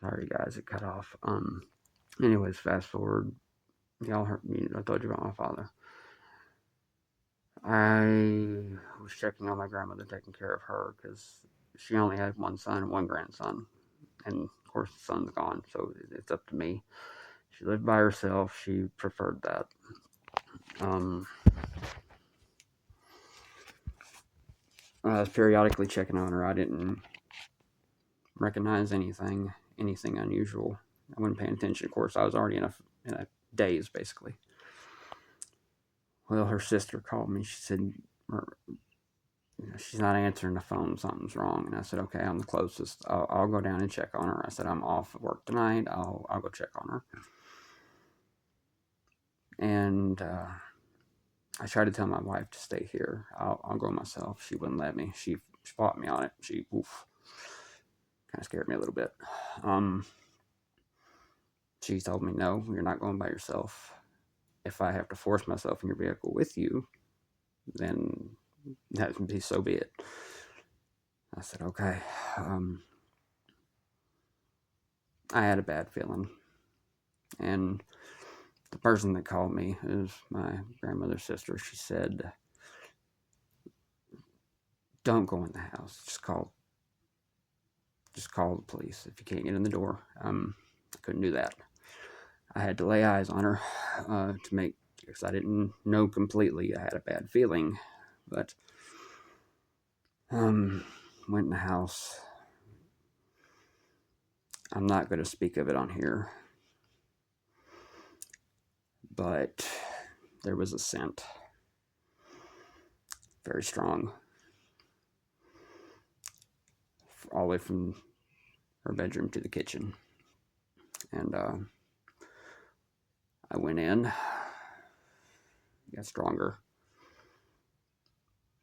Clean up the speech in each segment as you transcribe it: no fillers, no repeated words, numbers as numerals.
Sorry, guys, it cut off. Anyways, fast forward. Y'all heard me. I told you about my father. I was checking on my grandmother, taking care of her because she only had one son and one grandson, and of course the son's gone, so it's up to me. She lived by herself. She preferred that. Um, I was periodically checking on her. I didn't recognize anything unusual. I wasn't paying attention. Of course, I was already in a daze, basically. Well, her sister called me. She said, she's not answering the phone. Something's wrong. And I said, okay, I'm the closest. I'll go down and check on her. I said, I'm off of work tonight. I'll go check on her. And I tried to tell my wife to stay here. I'll go myself. She wouldn't let me. She fought me on it. She kind of scared me a little bit. She told me, no, you're not going by yourself. If I have to force myself in your vehicle with you, then that would be so be it. I said, okay. I had a bad feeling. And the person that called me is my grandmother's sister. She said, don't go in the house. Just call the police if you can't get in the door. I couldn't do that. I had to lay eyes on her to make, because I didn't know completely. I had a bad feeling, but went in the house. I'm not going to speak of it on here, but there was a scent, very strong, all the way from her bedroom to the kitchen. And I went in, got stronger.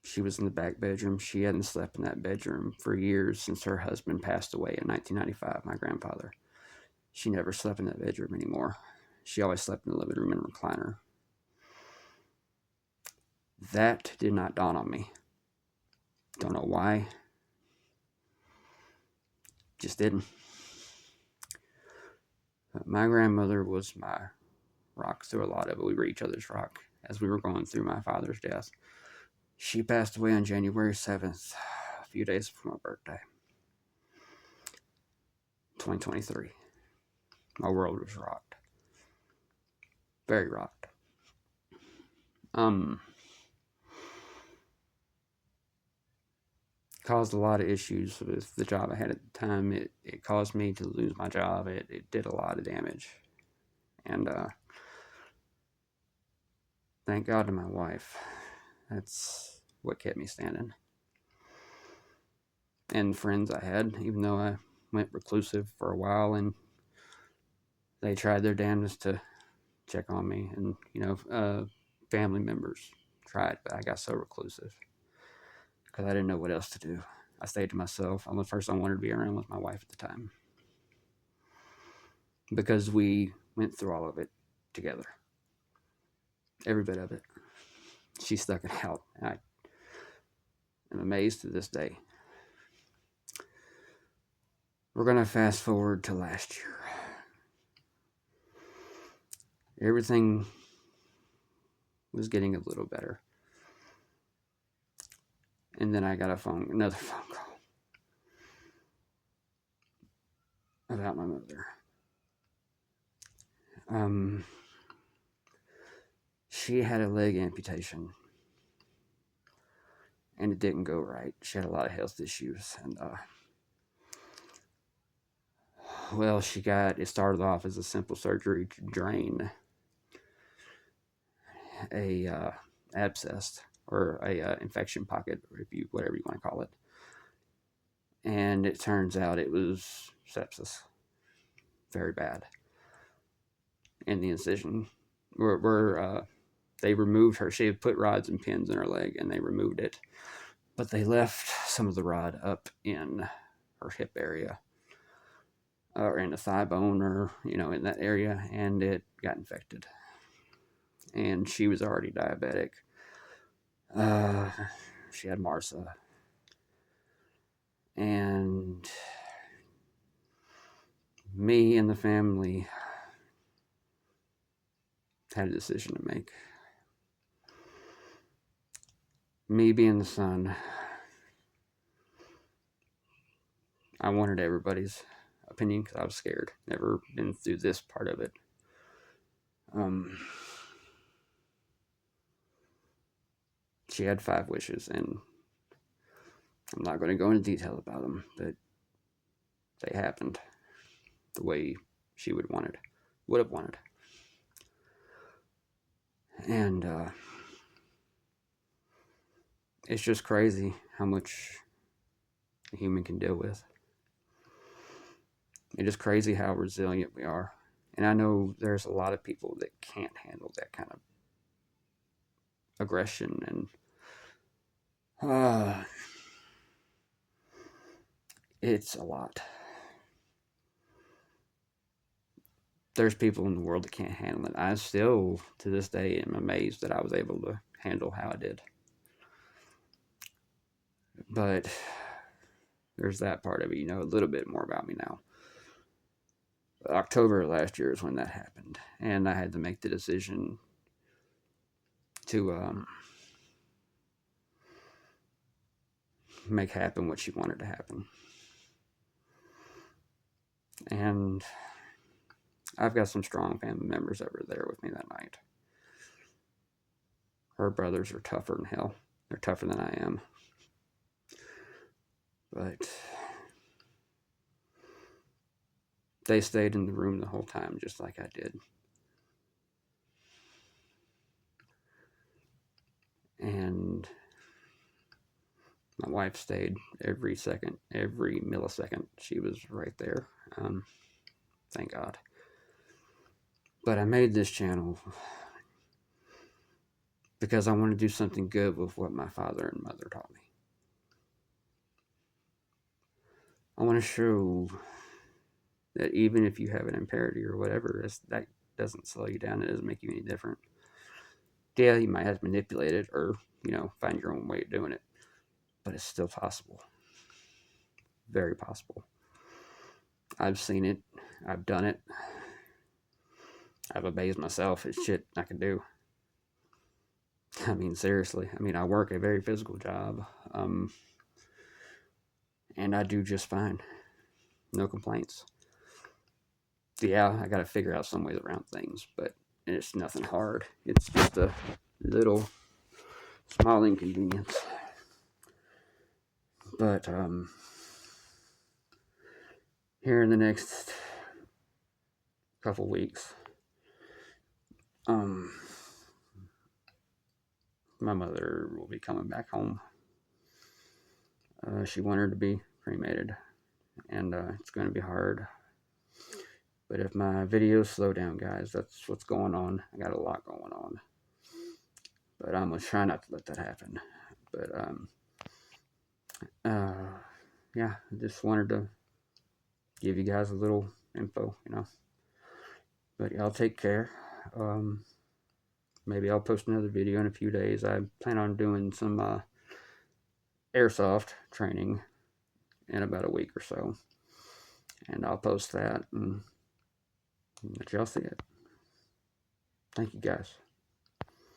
She was in the back bedroom. She hadn't slept in that bedroom for years since her husband passed away in 1995, my grandfather. She never slept in that bedroom anymore. She always slept in the living room in a recliner. That did not dawn on me. Don't know why. Just didn't. But my grandmother was my rock through a lot of it. We were each other's rock as we were going through my father's death. She passed away on January 7th, a few days before my birthday, 2023. My world was rocked. Very rocked. Caused a lot of issues with the job I had at the time. It caused me to lose my job. It did a lot of damage. And thank God to my wife. That's what kept me standing. And friends I had, even though I went reclusive for a while, and they tried their damnedest to check on me. And, family members tried, but I got so reclusive because I didn't know what else to do. I stayed to myself. The first I wanted to be around was my wife at the time, because we went through all of it together. Every bit of it. She stuck it out. I am amazed to this day. We're going to fast forward to last year. Everything was getting a little better. And then I got another phone call about my mother. She had a leg amputation, and it didn't go right. She had a lot of health issues, and it started off as a simple surgery to drain a abscess or a infection pocket, or whatever you want to call it. And it turns out it was sepsis, very bad. And the incision, they removed her. She had put rods and pins in her leg, and they removed it, but they left some of the rod up in her hip area, or in the thigh bone, or in that area, and it got infected. And she was already diabetic. She had MRSA, and me and the family had a decision to make. Me being the son, I wanted everybody's opinion because I was scared. Never been through this part of it. She had 5 wishes, and I'm not going to go into detail about them, but they happened the way she would have wanted. And it's just crazy how much a human can deal with. It is crazy how resilient we are. And I know there's a lot of people that can't handle that kind of aggression and it's a lot. There's people in the world that can't handle it. I still, to this day, am amazed that I was able to handle how I did. But there's that part of it. You know a little bit more about me now. October last year is when that happened, and I had to make the decision to make happen what she wanted to happen. And I've got some strong family members that were there with me that night. Her brothers are tougher than hell. They're tougher than I am. But they stayed in the room the whole time, just like I did. And my wife stayed every second, every millisecond. She was right there. Thank God. But I made this channel because I want to do something good with what my father and mother taught me. I want to show that even if you have an impairity or whatever, that doesn't slow you down. It doesn't make you any different. Yeah, you might have to manipulate it or, find your own way of doing it. But it's still possible. Very possible. I've seen it. I've done it. I've amazed myself at shit I can do. I mean, seriously. I work a very physical job. And I do just fine. No complaints. Yeah, I gotta figure out some ways around things, but it's nothing hard. It's just a little small inconvenience. But here in the next couple weeks, my mother will be coming back home. She wanted to be cremated, and it's going to be hard. But if my videos slow down, guys, that's what's going on. I got a lot going on. But I'm going to try not to let that happen. But, yeah, I just wanted to give you guys a little info, But y'all take care. Maybe I'll post another video in a few days. I plan on doing some airsoft training in about a week or so. And I'll post that and let y'all see it. Thank you, guys.